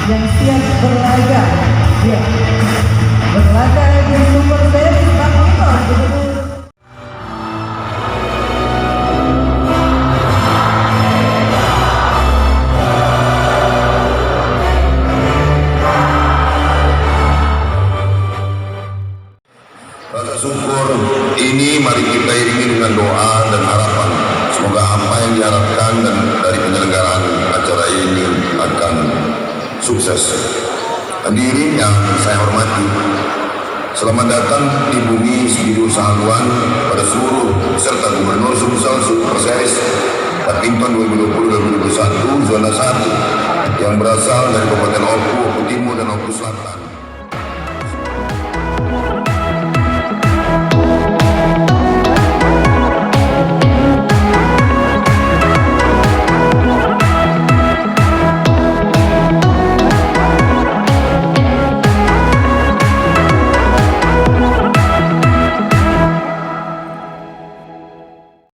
yang siap berlaga. Ya, berlaga di Super Series badminton. Rasa syukur ini mari kita iringi dengan doa dan harapan. Semoga apa yang diharapkan dan dari penyelenggaraan acara ini akan sukses. Hadirin yang saya hormati, selamat datang di bumi Sebiru Sahaluan pada seluruh peserta Gubernur Sumsel Super Series Badminton 2020-2021 Zona 1 yang berasal dari Kabupaten Oku, Oku Timur dan Oku Selatan.